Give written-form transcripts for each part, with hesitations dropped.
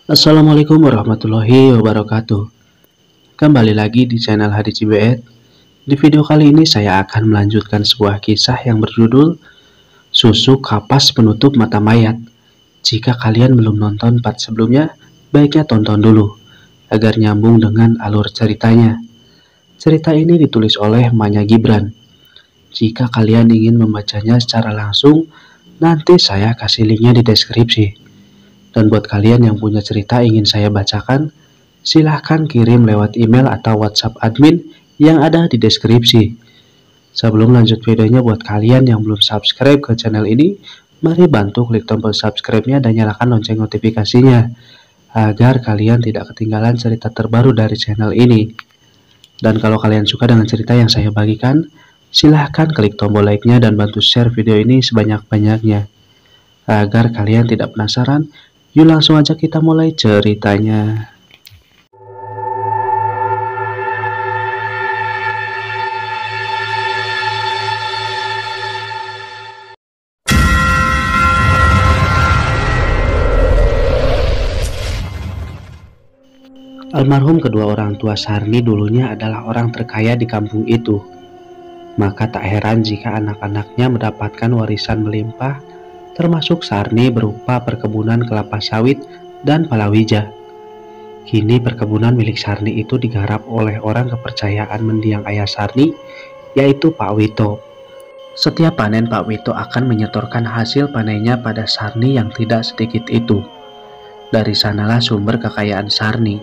Assalamualaikum warahmatullahi wabarakatuh. Kembali lagi di channel Hadi Cibeet. Di video kali ini saya akan melanjutkan sebuah kisah yang berjudul Susu Kapas Penutup Mata Mayat. Jika kalian belum nonton part sebelumnya, baiknya tonton dulu agar nyambung dengan alur ceritanya. Cerita ini ditulis oleh Manya Gibran. Jika kalian ingin membacanya secara langsung, nanti saya kasih linknya di deskripsi. Dan buat kalian yang punya cerita ingin saya bacakan, silahkan kirim lewat email atau WhatsApp admin yang ada di deskripsi. Sebelum lanjut videonya, buat kalian yang belum subscribe ke channel ini, mari bantu klik tombol subscribe-nya dan nyalakan lonceng notifikasinya, agar kalian tidak ketinggalan cerita terbaru dari channel ini. Dan kalau kalian suka dengan cerita yang saya bagikan, silahkan klik tombol like-nya dan bantu share video ini sebanyak-banyaknya. Agar kalian tidak penasaran, yuk langsung aja kita mulai ceritanya. Almarhum kedua orang tua Sarni dulunya adalah orang terkaya di kampung itu. Maka tak heran jika anak-anaknya mendapatkan warisan melimpah, termasuk Sarni berupa perkebunan kelapa sawit dan palawija. Kini perkebunan milik Sarni itu digarap oleh orang kepercayaan mendiang ayah Sarni, yaitu Pak Wito. Setiap panen Pak Wito akan menyetorkan hasil panennya pada Sarni yang tidak sedikit itu. Dari sanalah sumber kekayaan Sarni.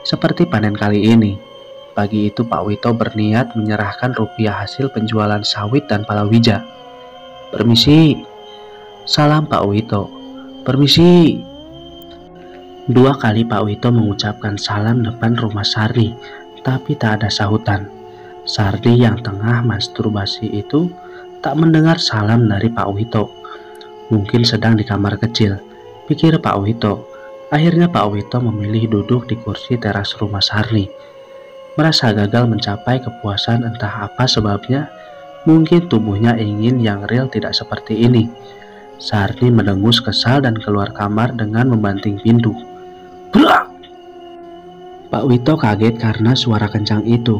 Seperti panen kali ini, pagi itu Pak Wito berniat menyerahkan rupiah hasil penjualan sawit dan palawija. "Permisi." "Salam Pak Wito." "Permisi." Dua kali Pak Wito mengucapkan salam depan rumah Sarni, tapi tak ada sahutan. Sarni yang tengah masturbasi itu tak mendengar salam dari Pak Wito. Mungkin sedang di kamar kecil, pikir Pak Wito. Akhirnya Pak Wito memilih duduk di kursi teras rumah Sarni. Merasa gagal mencapai kepuasan, entah apa sebabnya. Mungkin tubuhnya ingin yang real tidak seperti ini. Sarni mendengus kesal dan keluar kamar dengan membanting pintu. Brak! Pak Wito kaget karena suara kencang itu.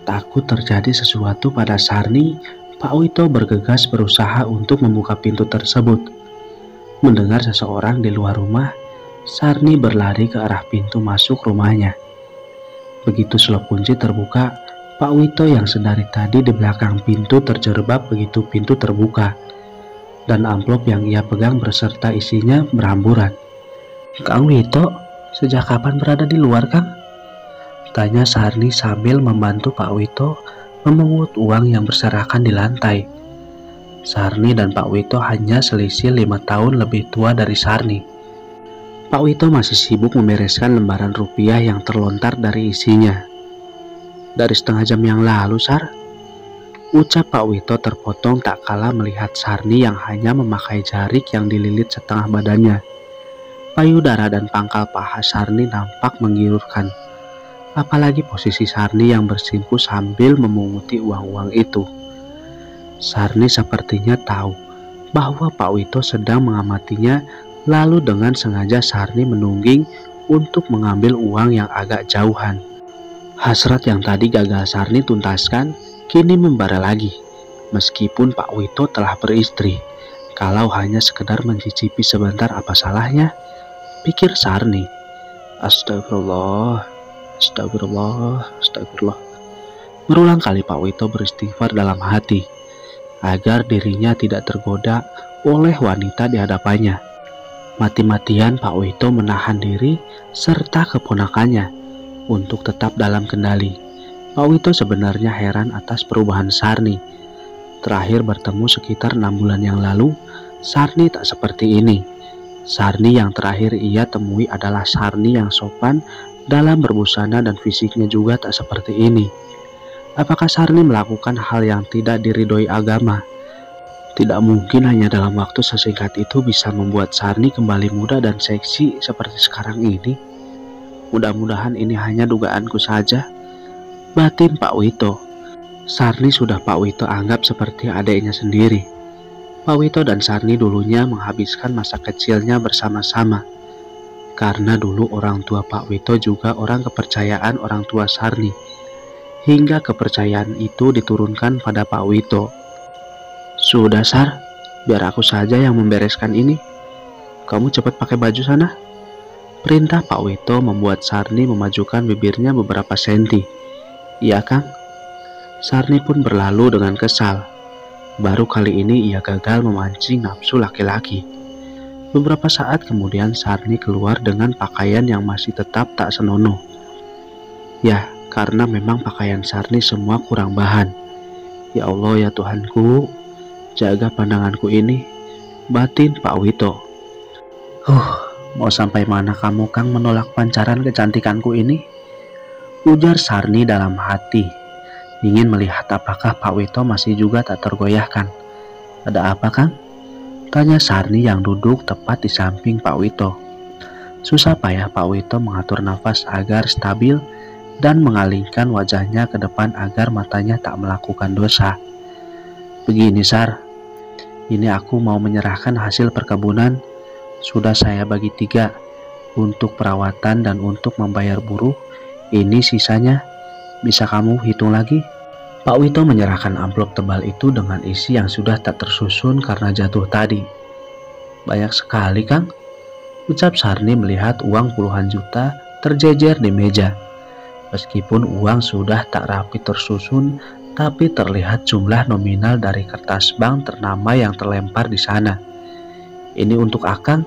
Takut terjadi sesuatu pada Sarni, Pak Wito bergegas berusaha untuk membuka pintu tersebut. Mendengar seseorang di luar rumah, Sarni berlari ke arah pintu masuk rumahnya. Begitu selop kunci terbuka, Pak Wito yang sedari tadi di belakang pintu terjerembab begitu pintu terbuka, dan amplop yang ia pegang beserta isinya berhamburan. "Kang Wito, sejak kapan berada di luar, Kang?" tanya Sarni sambil membantu Pak Wito memungut uang yang berserakan di lantai. Sarni dan Pak Wito hanya selisih 5 tahun lebih tua dari Sarni. Pak Wito masih sibuk membereskan lembaran rupiah yang terlontar dari isinya. "Dari setengah jam yang lalu, Sar," ucap Pak Wito terpotong tak kalah melihat Sarni yang hanya memakai jarik yang dililit setengah badannya. Payudara dan pangkal paha Sarni nampak menggiurkan. Apalagi posisi Sarni yang bersimpu sambil memunguti uang-uang itu. Sarni sepertinya tahu bahwa Pak Wito sedang mengamatinya, lalu dengan sengaja Sarni menungging untuk mengambil uang yang agak jauhan. Hasrat yang tadi gagal Sarni tuntaskan kini membara lagi. Meskipun Pak Wito telah beristri, kalau hanya sekedar mencicipi sebentar apa salahnya, pikir Sarni. Astagfirullah, astagfirullah, astagfirullah. Berulang kali Pak Wito beristighfar dalam hati agar dirinya tidak tergoda oleh wanita di hadapannya. Mati-matian Pak Wito menahan diri serta keponakannya untuk tetap dalam kendali. Pak Wito sebenarnya heran atas perubahan Sarni. Terakhir bertemu sekitar 6 bulan yang lalu, Sarni tak seperti ini. Sarni yang terakhir ia temui adalah Sarni yang sopan dalam berbusana dan fisiknya juga tak seperti ini. Apakah Sarni melakukan hal yang tidak diridhoi agama? Tidak mungkin hanya dalam waktu sesingkat itu bisa membuat Sarni kembali muda dan seksi seperti sekarang ini. Mudah-mudahan ini hanya dugaanku saja, batin Pak Wito. Sarni sudah Pak Wito anggap seperti adiknya sendiri. Pak Wito dan Sarni dulunya menghabiskan masa kecilnya bersama-sama. karena dulu orang tua Pak Wito juga orang kepercayaan orang tua Sarni, hingga kepercayaan itu diturunkan pada Pak Wito. Sudah Sar, biar aku saja yang membereskan ini. Kamu cepat pakai baju sana. Perintah Pak Wito membuat Sarni memajukan bibirnya beberapa senti. Iya Kang. Sarni pun berlalu dengan kesal. Baru kali ini ia gagal memancing nafsu laki-laki. Beberapa saat kemudian Sarni keluar dengan pakaian yang masih tetap tak senonoh. Ya, karena memang pakaian Sarni semua kurang bahan. Ya Allah ya Tuhanku, jaga pandanganku ini, batin Pak Wito. Mau sampai mana kamu Kang menolak pancaran kecantikanku ini? Ujar Sarni dalam hati, ingin melihat apakah Pak Wito masih juga tak tergoyahkan. Ada apa Kang? Tanya Sarni yang duduk tepat di samping Pak Wito. Susah payah Pak Wito mengatur nafas agar stabil dan mengalingkan wajahnya ke depan agar matanya tak melakukan dosa. Begini Sar, ini aku mau menyerahkan hasil perkebunan. Sudah saya bagi 3 untuk perawatan dan untuk membayar buruh. Ini sisanya, bisa kamu hitung lagi. Pak Wito menyerahkan amplop tebal itu dengan isi yang sudah tak tersusun karena jatuh tadi. Banyak sekali Kang, ucap Sarni melihat uang puluhan juta terjejer di meja. Meskipun uang sudah tak rapi tersusun, tapi terlihat jumlah nominal dari kertas bank ternama yang terlempar di sana. Ini untuk Akang.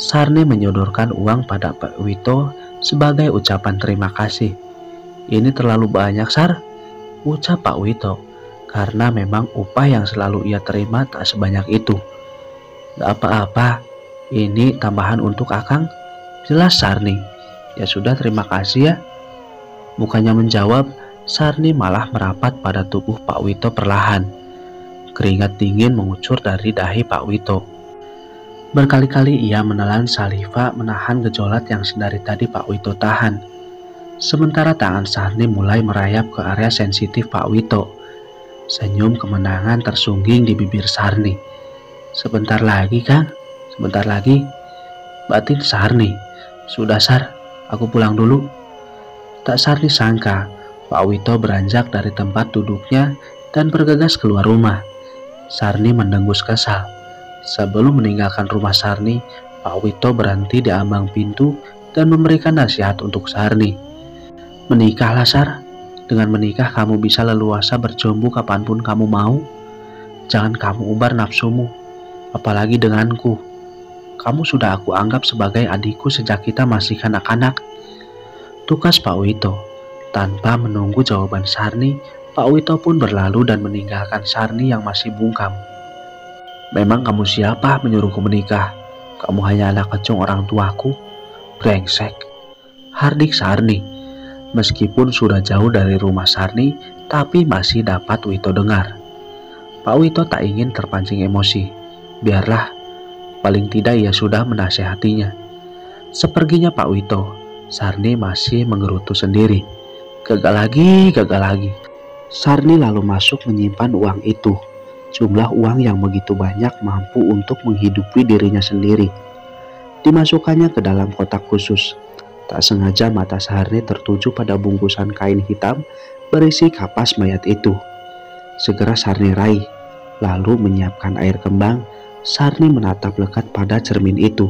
Sarni menyodorkan uang pada Pak Wito sebagai ucapan terima kasih. Ini terlalu banyak Sar, ucap Pak Wito, karena memang upah yang selalu ia terima tak sebanyak itu. Gak apa-apa, ini tambahan untuk Akang, jelas Sarni. Ya sudah, terima kasih ya. Bukannya menjawab, Sarni malah merapat pada tubuh Pak Wito perlahan. Keringat dingin mengucur dari dahi Pak Wito. Berkali-kali ia menelan saliva menahan gejolak yang sedari tadi Pak Wito tahan. Sementara tangan Sarni mulai merayap ke area sensitif Pak Wito. Senyum kemenangan tersungging di bibir Sarni. Sebentar lagi Kang, sebentar lagi, batin Sarni. Sudah Sar, aku pulang dulu. Tak Sarni sangka, Pak Wito beranjak dari tempat duduknya dan bergegas keluar rumah. Sarni mendengus kesal. Sebelum meninggalkan rumah Sarni, Pak Wito berhenti di ambang pintu dan memberikan nasihat untuk Sarni. Menikahlah Sar, dengan menikah kamu bisa leluasa berjumbu kapanpun kamu mau. Jangan kamu umbar nafsumu, apalagi denganku. Kamu sudah aku anggap sebagai adikku sejak kita masih kanak-kanak. Tukas Pak Wito. Tanpa menunggu jawaban Sarni, Pak Wito pun berlalu dan meninggalkan Sarni yang masih bungkam. Memang kamu siapa menyuruhku menikah? Kamu hanya anak kecung orang tuaku. Brengsek, hardik Sarni. Meskipun sudah jauh dari rumah Sarni, tapi masih dapat Wito dengar. Pak Wito tak ingin terpancing emosi. Biarlah, paling tidak ia sudah menasehatinya. Seperginya Pak Wito, Sarni masih menggerutu sendiri. Gagal lagi. Sarni lalu masuk menyimpan uang itu. Jumlah uang yang begitu banyak mampu untuk menghidupi dirinya sendiri. Dimasukkannya ke dalam kotak khusus. Tak sengaja mata Sarni tertuju pada bungkusan kain hitam berisi kapas mayat itu. Segera Sarni raih, lalu menyiapkan air kembang. Sarni menatap lekat pada cermin itu.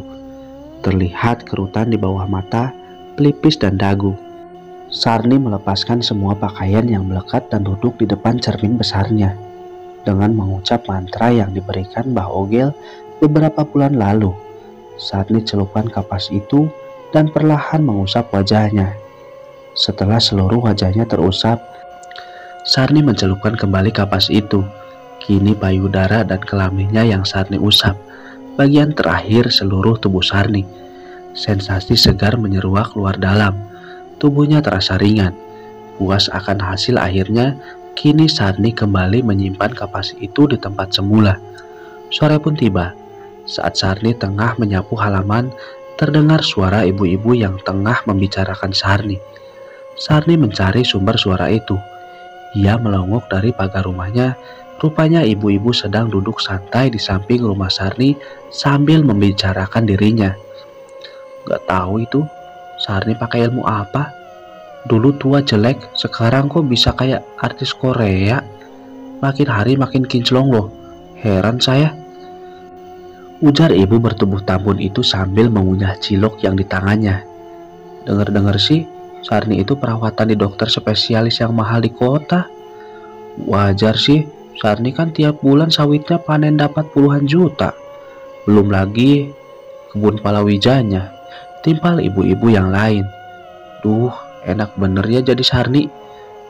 Terlihat kerutan di bawah mata, pelipis dan dagu. Sarni melepaskan semua pakaian yang melekat dan duduk di depan cermin besarnya. Dengan mengucap mantra yang diberikan Mbah Ogel beberapa bulan lalu, Sarni celupkan kapas itu dan perlahan mengusap wajahnya. Setelah seluruh wajahnya terusap, Sarni mencelupkan kembali kapas itu. Kini payudara dan kelaminnya yang Sarni usap, bagian terakhir seluruh tubuh Sarni. Sensasi segar menyeruak keluar dalam. Tubuhnya terasa ringan. Puas akan hasil akhirnya, kini Sarni kembali menyimpan kapas itu di tempat semula. Sore pun tiba. Saat Sarni tengah menyapu halaman, terdengar suara ibu-ibu yang tengah membicarakan Sarni. Sarni mencari sumber suara itu. Ia melongok dari pagar rumahnya. Rupanya ibu-ibu sedang duduk santai di samping rumah Sarni sambil membicarakan dirinya. Gak tahu itu Sarni pakai ilmu apa. Dulu tua jelek, sekarang kok bisa kayak artis Korea. Makin hari makin kinclong loh. Heran saya, ujar ibu bertubuh tambun itu sambil mengunyah cilok yang di tangannya. Dengar-dengar sih, Sarni itu perawatan di dokter spesialis yang mahal di kota. Wajar sih, Sarni kan tiap bulan sawitnya panen dapat puluhan juta. Belum lagi kebun palawijanya, timpal ibu-ibu yang lain. Duh, enak bener ya jadi Sarni.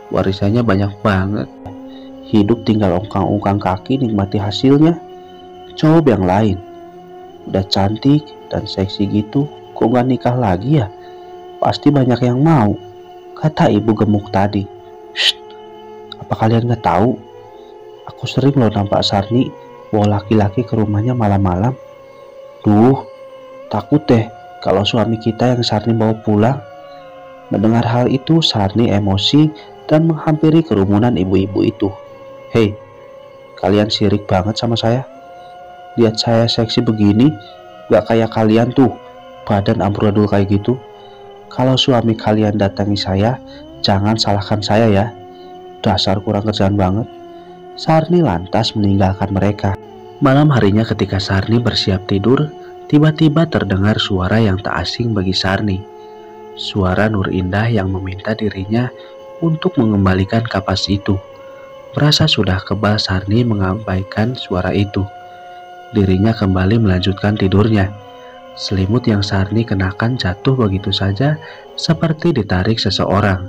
Warisannya banyak banget. Hidup tinggal ongkang-ongkang kaki nikmati hasilnya. Coba yang lain, udah cantik dan seksi gitu, kok gak nikah lagi ya? Pasti banyak yang mau, kata ibu gemuk tadi. Shh, apa kalian gak tahu? Aku sering loh nampak Sarni bawa laki-laki ke rumahnya malam-malam. Duh, takut deh kalau suami kita yang Sarni bawa pulang. Mendengar hal itu, Sarni emosi dan menghampiri kerumunan ibu-ibu itu. Hei, kalian sirik banget sama saya. Lihat saya seksi begini, gak kayak kalian tuh, badan amburadul kayak gitu. Kalau suami kalian datangi saya, jangan salahkan saya ya. Dasar kurang kerjaan banget. Sarni lantas meninggalkan mereka. Malam harinya ketika Sarni bersiap tidur, tiba-tiba terdengar suara yang tak asing bagi Sarni. Suara Nur Indah yang meminta dirinya untuk mengembalikan kapas itu. Merasa sudah kebal, Sarni mengabaikan suara itu. Dirinya kembali melanjutkan tidurnya. Selimut yang Sarni kenakan jatuh begitu saja seperti ditarik seseorang.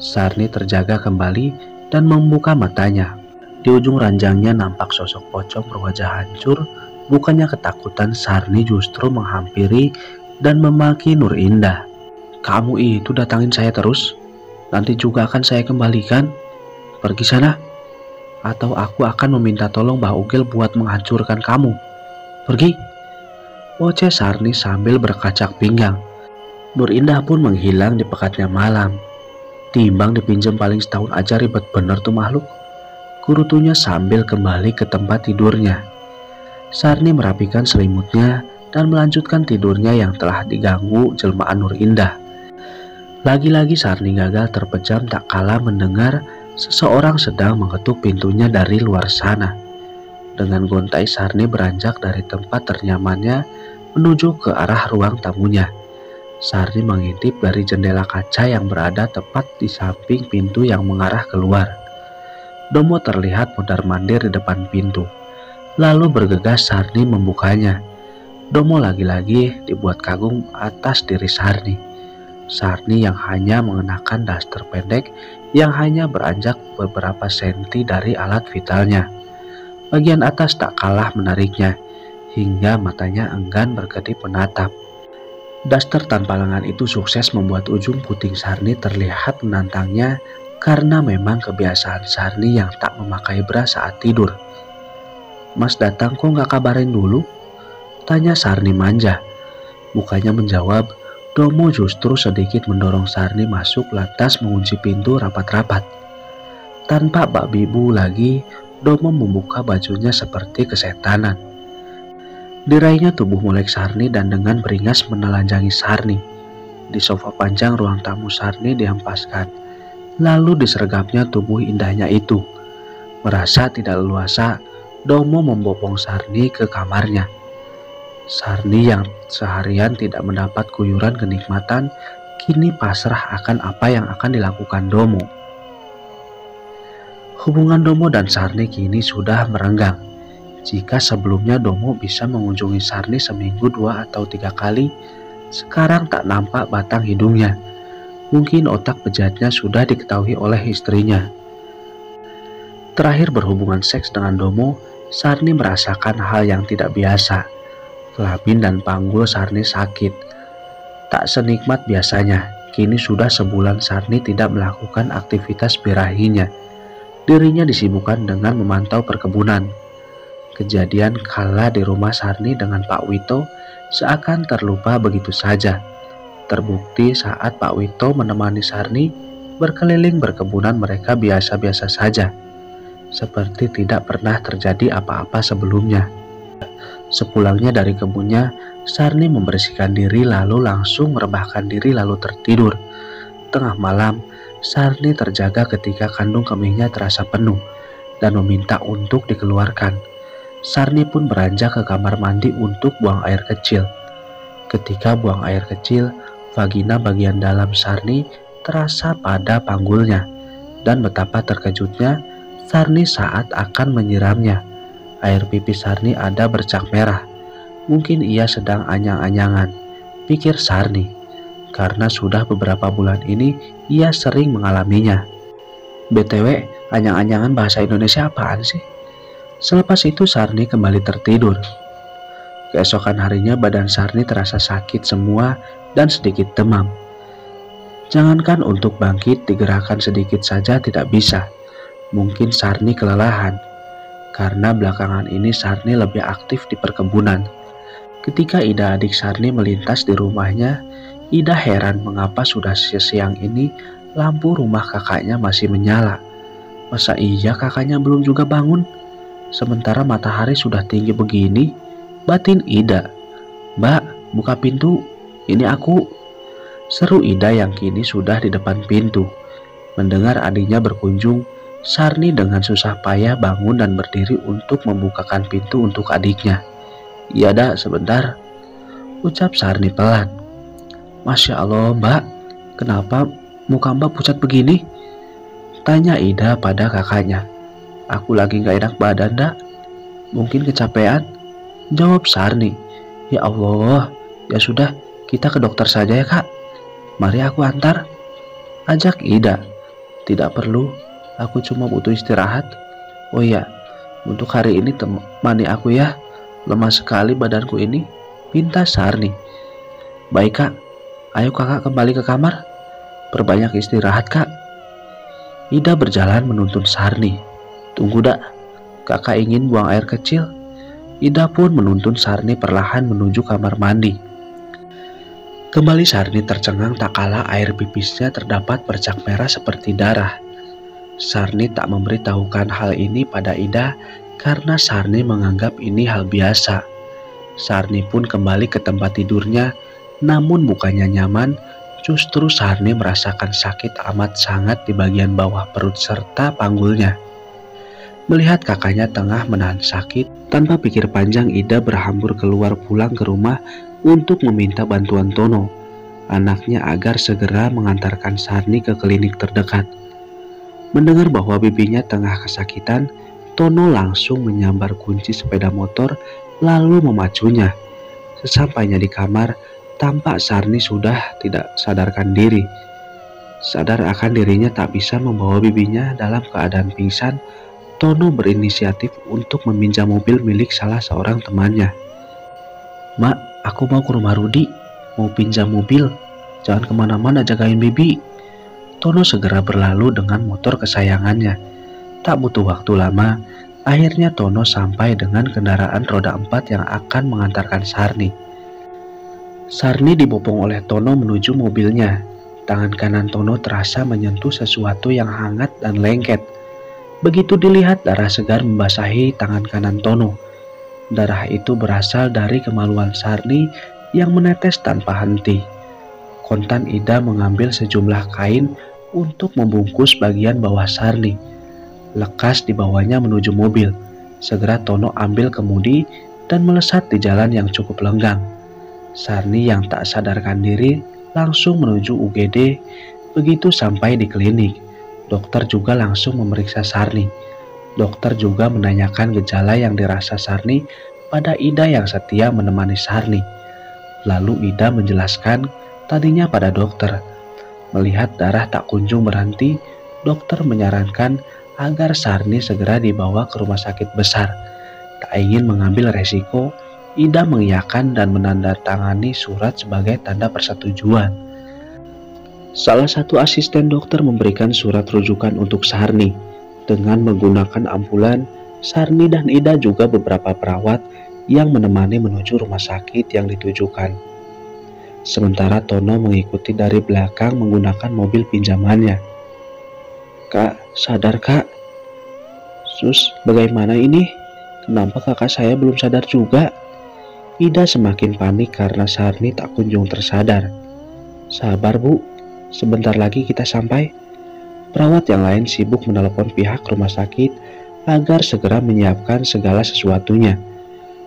Sarni terjaga kembali dan membuka matanya. Di ujung ranjangnya nampak sosok pocong berwajah hancur. Bukannya ketakutan, Sarni justru menghampiri dan memaki Nur Indah. Kamu itu datangin saya terus, nanti juga akan saya kembalikan. Pergi sana, atau aku akan meminta tolong Mbah Ugil buat menghancurkan kamu. Pergi, oceh Sarni sambil berkacak pinggang. Nur Indah pun menghilang di pekatnya malam. Timbang dipinjam paling setahun aja ribet bener tuh makhluk, kurutunya sambil kembali ke tempat tidurnya. Sarni merapikan selimutnya dan melanjutkan tidurnya yang telah diganggu jelmaan Nur Indah. Lagi-lagi Sarni gagal terpejam tak kala mendengar seseorang sedang mengetuk pintunya dari luar sana. Dengan gontai Sarni beranjak dari tempat ternyamannya menuju ke arah ruang tamunya. Sarni mengintip dari jendela kaca yang berada tepat di samping pintu yang mengarah keluar. Domo terlihat mondar-mandir di depan pintu. Lalu bergegas Sarni membukanya. Domo lagi-lagi dibuat kagum atas diri Sarni. Sarni yang hanya mengenakan daster pendek yang hanya beranjak beberapa senti dari alat vitalnya. Bagian atas tak kalah menariknya, hingga matanya enggan berkedip menatap. Daster tanpa lengan itu sukses membuat ujung puting Sarni terlihat menantangnya karena memang kebiasaan Sarni yang tak memakai bra saat tidur. Mas datang kok gak kabarin dulu? Tanya Sarni manja. Bukannya menjawab, Domo justru sedikit mendorong Sarni masuk lantas mengunci pintu rapat-rapat. Tanpa bak bibu lagi, Domo membuka bajunya seperti kesetanan. Diraihnya tubuh molek Sarni dan dengan beringas menelanjangi Sarni. Di sofa panjang ruang tamu Sarni dihempaskan, lalu disergapnya tubuh indahnya itu. Merasa tidak leluasa, Domo membopong Sarni ke kamarnya. Sarni yang seharian tidak mendapat guyuran kenikmatan, kini pasrah akan apa yang akan dilakukan Domo. Hubungan Domo dan Sarni kini sudah merenggang. Jika sebelumnya Domo bisa mengunjungi Sarni seminggu 2 atau 3 kali, sekarang tak nampak batang hidungnya. Mungkin otak bejatnya sudah diketahui oleh istrinya. Terakhir berhubungan seks dengan Domo, Sarni merasakan hal yang tidak biasa. Kelamin dan panggul Sarni sakit. Tak senikmat biasanya, kini sudah sebulan Sarni tidak melakukan aktivitas birahinya. Dirinya disibukkan dengan memantau perkebunan. Kejadian kala di rumah Sarni dengan Pak Wito seakan terlupa begitu saja. Terbukti saat Pak Wito menemani Sarni berkeliling berkebunan mereka biasa-biasa saja, seperti tidak pernah terjadi apa-apa sebelumnya. Sepulangnya dari kebunnya, Sarni membersihkan diri lalu langsung merebahkan diri lalu tertidur. Tengah malam, Sarni terjaga ketika kandung kemihnya terasa penuh dan meminta untuk dikeluarkan. Sarni pun beranjak ke kamar mandi untuk buang air kecil. Ketika buang air kecil, vagina bagian dalam Sarni terasa pada panggulnya, dan betapa terkejutnya Sarni saat akan menyiramnya. Air pipi Sarni ada bercak merah. Mungkin ia sedang anyang-anyangan, pikir Sarni, karena sudah beberapa bulan ini ia sering mengalaminya. BTW, anyang-anyangan bahasa Indonesia apaan sih? Selepas itu Sarni kembali tertidur. Keesokan harinya badan Sarni terasa sakit semua dan sedikit demam. Jangankan untuk bangkit, digerakkan sedikit saja tidak bisa. Mungkin Sarni kelelahan, karena belakangan ini Sarni lebih aktif di perkebunan. Ketika Ida adik Sarni melintas di rumahnya, Ida heran mengapa sudah siang ini lampu rumah kakaknya masih menyala. Masa iya kakaknya belum juga bangun? Sementara matahari sudah tinggi begini, batin Ida. "Mbak, buka pintu, ini aku," seru Ida yang kini sudah di depan pintu. Mendengar adiknya berkunjung, Sarni dengan susah payah bangun dan berdiri untuk membukakan pintu untuk adiknya. "Iya dah, sebentar," ucap Sarni pelan. "Masya Allah mbak, kenapa muka mbak pucat begini?" tanya Ida pada kakaknya. "Aku lagi gak enak badan dak, mungkin kecapean," jawab Sarni. "Ya Allah, ya sudah, kita ke dokter saja ya kak. Mari aku antar," ajak Ida. "Tidak perlu, aku cuma butuh istirahat. Oh iya, untuk hari ini temani aku ya, lemah sekali badanku ini," pinta Sarni. "Baik kak, ayo kakak kembali ke kamar, perbanyak istirahat kak." Ida berjalan menuntun Sarni. "Tunggu dak, kakak ingin buang air kecil." Ida pun menuntun Sarni perlahan menuju kamar mandi. Kembali Sarni tercengang tak kala air pipisnya terdapat bercak merah seperti darah. Sarni tak memberitahukan hal ini pada Ida karena Sarni menganggap ini hal biasa. Sarni pun kembali ke tempat tidurnya, namun bukannya nyaman, justru Sarni merasakan sakit amat sangat di bagian bawah perut serta panggulnya. Melihat kakaknya tengah menahan sakit, tanpa pikir panjang Ida berhambur keluar pulang ke rumah untuk meminta bantuan Tono, anaknya, agar segera mengantarkan Sarni ke klinik terdekat. Mendengar bahwa bibinya tengah kesakitan, Tono langsung menyambar kunci sepeda motor lalu memacunya. Sesampainya di kamar, tampak Sarni sudah tidak sadarkan diri. Sadar akan dirinya tak bisa membawa bibinya dalam keadaan pingsan, Tono berinisiatif untuk meminjam mobil milik salah seorang temannya. "Mak, aku mau ke rumah Rudi, mau pinjam mobil, jangan kemana-mana, jagain bibi." Tono segera berlalu dengan motor kesayangannya. Tak butuh waktu lama, akhirnya Tono sampai dengan kendaraan roda 4 yang akan mengantarkan Sarni. Sarni dibopong oleh Tono menuju mobilnya. Tangan kanan Tono terasa menyentuh sesuatu yang hangat dan lengket. Begitu dilihat, darah segar membasahi tangan kanan Tono. Darah itu berasal dari kemaluan Sarni yang menetes tanpa henti. Kontan Ida mengambil sejumlah kain untuk membungkus bagian bawah Sarni. Lekas dibawanya menuju mobil. Segera Tono ambil kemudi dan melesat di jalan yang cukup lenggang. Sarni yang tak sadarkan diri langsung menuju UGD. Begitu sampai di klinik, dokter juga langsung memeriksa Sarni. Dokter juga menanyakan gejala yang dirasa Sarni pada Ida yang setia menemani Sarni. Lalu Ida menjelaskan tadinya pada dokter. Melihat darah tak kunjung berhenti, dokter menyarankan agar Sarni segera dibawa ke rumah sakit besar. Tak ingin mengambil resiko, Ida mengiyakan dan menandatangani surat sebagai tanda persetujuan. Salah satu asisten dokter memberikan surat rujukan untuk Sarni. Dengan menggunakan ambulan, Sarni dan Ida juga beberapa perawat yang menemani menuju rumah sakit yang ditujukan. Sementara Tono mengikuti dari belakang menggunakan mobil pinjamannya. "Kak, sadar kak." "Sus, bagaimana ini? Kenapa kakak saya belum sadar juga?" Ida semakin panik karena Sarni tak kunjung tersadar. "Sabar Bu, sebentar lagi kita sampai." Perawat yang lain sibuk menelepon pihak rumah sakit agar segera menyiapkan segala sesuatunya,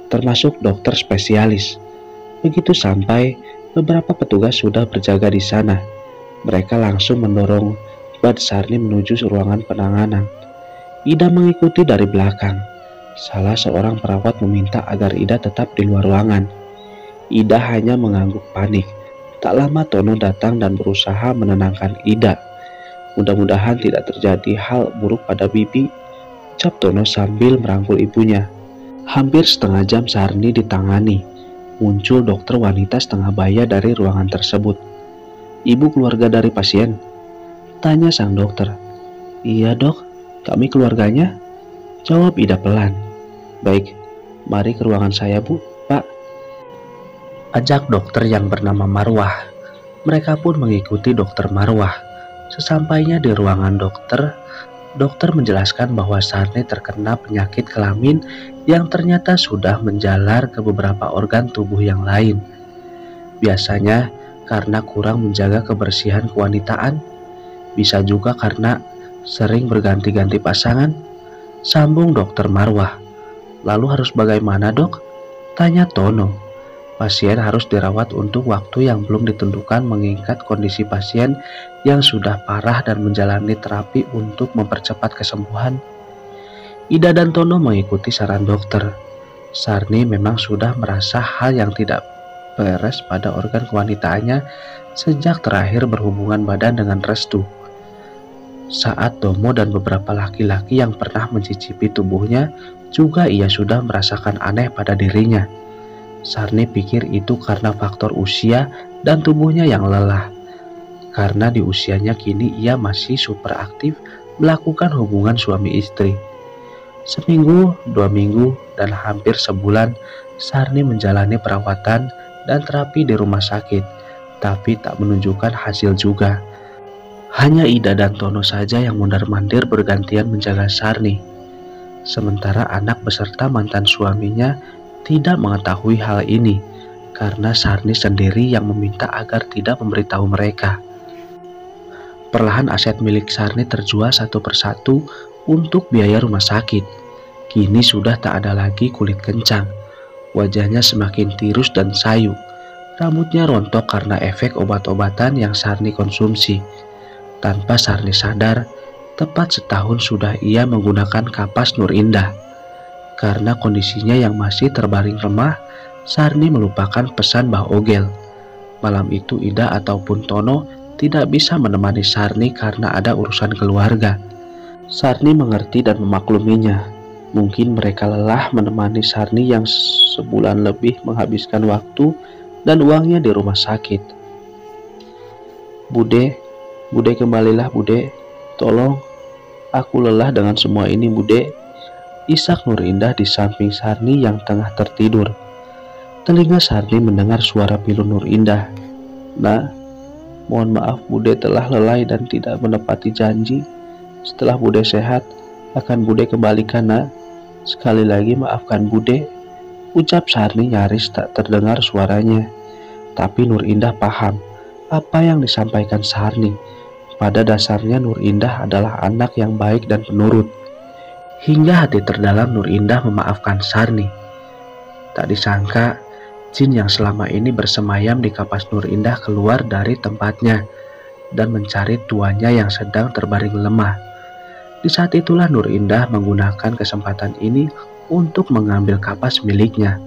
termasuk dokter spesialis. Begitu sampai, beberapa petugas sudah berjaga di sana. Mereka langsung mendorong Bad Sarni menuju ruangan penanganan. Ida mengikuti dari belakang. Salah seorang perawat meminta agar Ida tetap di luar ruangan. Ida hanya mengangguk panik. Tak lama Tono datang dan berusaha menenangkan Ida. "Mudah-mudahan tidak terjadi hal buruk pada Bibi," ucap Tono sambil merangkul ibunya. Hampir setengah jam Sarni ditangani. Muncul dokter wanita setengah baya dari ruangan tersebut. "Ibu keluarga dari pasien?" tanya sang dokter. "Iya dok, kami keluarganya," jawab Ida pelan. "Baik, mari ke ruangan saya Bu, Pak," ajak dokter yang bernama Marwah. Mereka pun mengikuti dokter Marwah. Sesampainya di ruangan dokter menjelaskan bahwa Sarni terkena penyakit kelamin yang ternyata sudah menjalar ke beberapa organ tubuh yang lain. Biasanya karena kurang menjaga kebersihan kewanitaan, bisa juga karena sering berganti-ganti pasangan, sambung dokter Marwah. "Lalu harus bagaimana dok?" tanya Tono. "Pasien harus dirawat untuk waktu yang belum ditentukan mengingat kondisi pasien yang sudah parah dan menjalani terapi untuk mempercepat kesembuhan." Ida dan Tono mengikuti saran dokter. Sarni memang sudah merasa hal yang tidak beres pada organ kewanitaannya sejak terakhir berhubungan badan dengan Restu. Saat Tomo dan beberapa laki-laki yang pernah mencicipi tubuhnya juga ia sudah merasakan aneh pada dirinya. Sarni pikir itu karena faktor usia dan tubuhnya yang lelah. Karena di usianya kini ia masih super aktif melakukan hubungan suami istri. Seminggu, 2 minggu, dan hampir sebulan Sarni menjalani perawatan dan terapi di rumah sakit, tapi tak menunjukkan hasil juga. Hanya Ida dan Tono saja yang mondar-mandir bergantian menjaga Sarni. Sementara anak beserta mantan suaminya tidak mengetahui hal ini karena Sarni sendiri yang meminta agar tidak memberitahu mereka. Perlahan aset milik Sarni terjual satu persatu untuk biaya rumah sakit. Kini sudah tak ada lagi kulit kencang. Wajahnya semakin tirus dan sayu. Rambutnya rontok karena efek obat-obatan yang Sarni konsumsi. Tanpa Sarni sadar, tepat setahun sudah ia menggunakan kapas Nur Indah. Karena kondisinya yang masih terbaring lemah, Sarni melupakan pesan Mbah Ogel. Malam itu Ida ataupun Tono tidak bisa menemani Sarni karena ada urusan keluarga. Sarni mengerti dan memakluminya. Mungkin mereka lelah menemani Sarni yang sebulan lebih menghabiskan waktu dan uangnya di rumah sakit. Bude kembalilah Bude. Tolong, aku lelah dengan semua ini Bude," isak Nur Indah di samping Sarni yang tengah tertidur. Telinga Sarni mendengar suara pilu Nur Indah. "Nah, mohon maaf Bude telah lalai dan tidak menepati janji. Setelah Bude sehat, akan Bude kembalikan nak. Sekali lagi maafkan Bude," ucap Sarni nyaris tak terdengar suaranya. Tapi Nur Indah paham apa yang disampaikan Sarni. Pada dasarnya Nur Indah adalah anak yang baik dan penurut. Hingga hati terdalam Nur Indah memaafkan Sarni. Tak disangka, jin yang selama ini bersemayam di kapas Nur Indah keluar dari tempatnya dan mencari tuannya yang sedang terbaring lemah. Di saat itulah Nur Indah menggunakan kesempatan ini untuk mengambil kapas miliknya.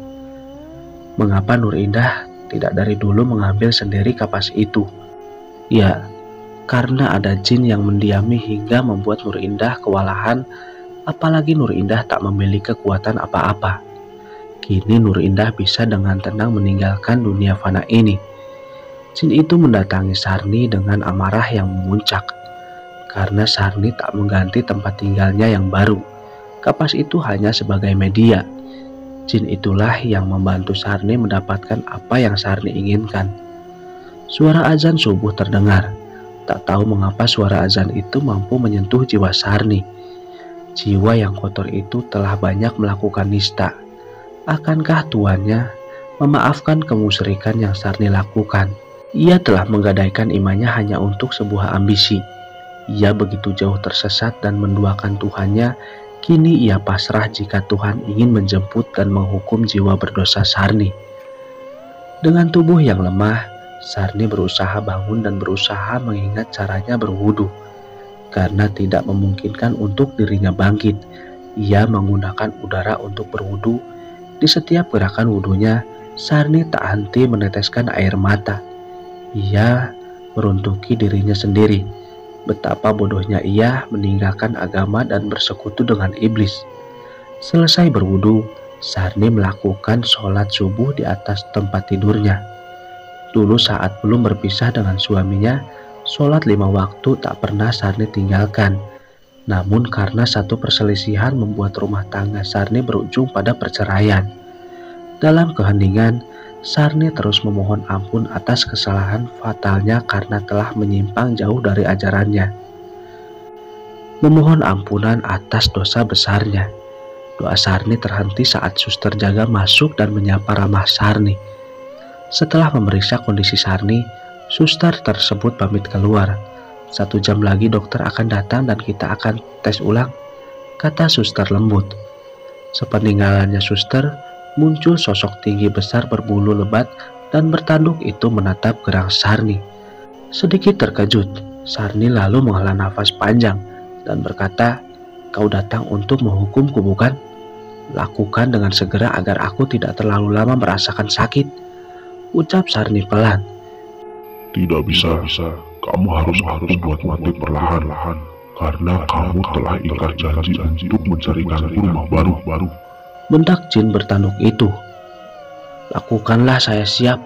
Mengapa Nur Indah tidak dari dulu mengambil sendiri kapas itu? Ya, karena ada jin yang mendiami hingga membuat Nur Indah kewalahan. Apalagi Nur Indah tak memiliki kekuatan apa-apa. Kini Nur Indah bisa dengan tenang meninggalkan dunia fana ini. Jin itu mendatangi Sarni dengan amarah yang memuncak. Karena Sarni tak mengganti tempat tinggalnya yang baru. Kapas itu hanya sebagai media. Jin itulah yang membantu Sarni mendapatkan apa yang Sarni inginkan. Suara azan subuh terdengar. Tak tahu mengapa suara azan itu mampu menyentuh jiwa Sarni. Jiwa yang kotor itu telah banyak melakukan nista. Akankah tuannya memaafkan kemusyrikan yang Sarni lakukan. Ia telah menggadaikan imannya hanya untuk sebuah ambisi. Ia begitu jauh tersesat dan menduakan Tuhannya, kini ia pasrah jika Tuhan ingin menjemput dan menghukum jiwa berdosa Sarni. Dengan tubuh yang lemah, Sarni berusaha bangun dan berusaha mengingat caranya berwudu. Karena tidak memungkinkan untuk dirinya bangkit, ia menggunakan udara untuk berwudu. Di setiap gerakan wudunya, Sarni tak henti meneteskan air mata. Ia meruntuki dirinya sendiri. Betapa bodohnya ia meninggalkan agama dan bersekutu dengan iblis. Selesai berwudu, Sarni melakukan sholat subuh di atas tempat tidurnya. Dulu saat belum berpisah dengan suaminya, sholat 5 waktu tak pernah Sarni tinggalkan. Namun karena satu perselisihan membuat rumah tangga Sarni berujung pada perceraian. Dalam keheningan, Sarni terus memohon ampun atas kesalahan fatalnya karena telah menyimpang jauh dari ajarannya. Memohon ampunan atas dosa besarnya. Doa Sarni terhenti saat suster jaga masuk dan menyapa ramah Sarni. Setelah memeriksa kondisi Sarni, suster tersebut pamit keluar. 1 jam lagi dokter akan datang dan kita akan tes ulang, kata suster lembut. Sepeninggalannya suster, muncul sosok tinggi besar berbulu lebat dan bertanduk itu menatap gerang Sarni. Sedikit terkejut, Sarni lalu menghela nafas panjang dan berkata, "Kau datang untuk menghukumku, bukan? Lakukan dengan segera agar aku tidak terlalu lama merasakan sakit," ucap Sarni pelan. "Tidak bisa. Kamu harus aku buat mati perlahan-lahan. Karena kamu telah ingkar janji untuk mencarikanku rumah baru. Bentak jin bertanduk itu. "Lakukanlah, saya siap,"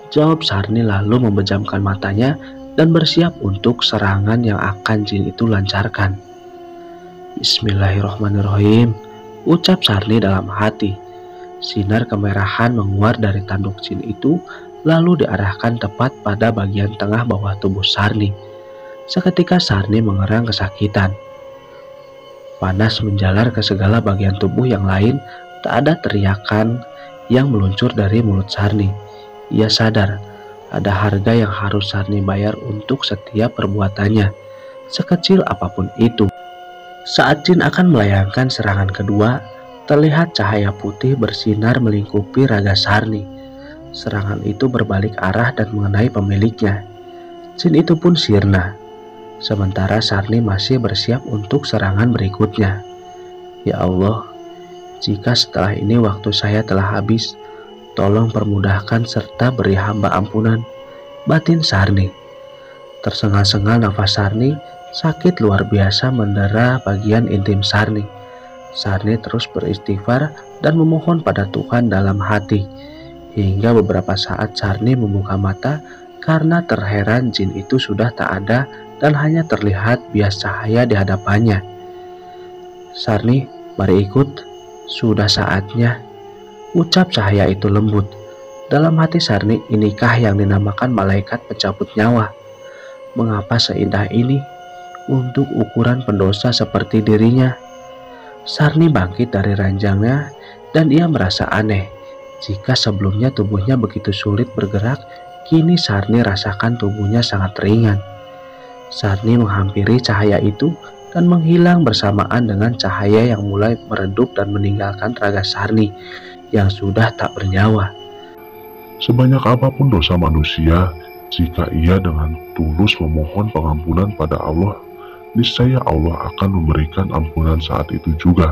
jawab Sarni lalu membejamkan matanya dan bersiap untuk serangan yang akan jin itu lancarkan. "Bismillahirrahmanirrahim," ucap Sarni dalam hati. Sinar kemerahan menguar dari tanduk jin itu lalu diarahkan tepat pada bagian tengah bawah tubuh Sarni. Seketika Sarni mengerang kesakitan. Panas menjalar ke segala bagian tubuh yang lain. Tak ada teriakan yang meluncur dari mulut Sarni. Ia sadar ada harga yang harus Sarni bayar untuk setiap perbuatannya, sekecil apapun itu. Saat jin akan melayangkan serangan kedua, terlihat cahaya putih bersinar melingkupi raga Sarni. Serangan itu berbalik arah dan mengenai pemiliknya. Jin itu pun sirna. Sementara Sarni masih bersiap untuk serangan berikutnya. "Ya Allah, jika setelah ini waktu saya telah habis, tolong permudahkan serta beri hamba ampunan," batin Sarni. Tersengal-sengal nafas Sarni, sakit luar biasa mendera bagian intim Sarni. Sarni terus beristighfar dan memohon pada Tuhan dalam hati. Hingga beberapa saat Sarni membuka mata karena terheran jin itu sudah tak ada dan hanya terlihat bias cahaya di hadapannya. "Sarni, mari ikut. Sudah saatnya," ucap cahaya itu lembut. Dalam hati Sarni, inikah yang dinamakan malaikat pencabut nyawa? Mengapa seindah ini untuk ukuran pendosa seperti dirinya? Sarni bangkit dari ranjangnya dan ia merasa aneh. Jika sebelumnya tubuhnya begitu sulit bergerak, kini Sarni rasakan tubuhnya sangat ringan. Sarni menghampiri cahaya itu dan menghilang bersamaan dengan cahaya yang mulai meredup dan meninggalkan raga Sarni yang sudah tak bernyawa. Sebanyak apapun dosa manusia, jika ia dengan tulus memohon pengampunan pada Allah, niscaya Allah akan memberikan ampunan saat itu juga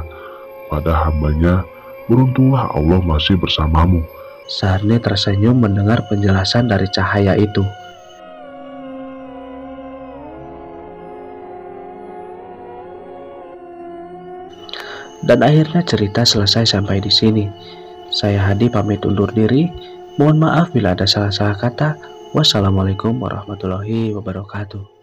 pada hambanya. Beruntunglah Allah masih bersamamu. Sarni tersenyum mendengar penjelasan dari cahaya itu. Dan akhirnya cerita selesai sampai di sini. Saya Hadi pamit undur diri. Mohon maaf bila ada salah-salah kata. Wassalamualaikum warahmatullahi wabarakatuh.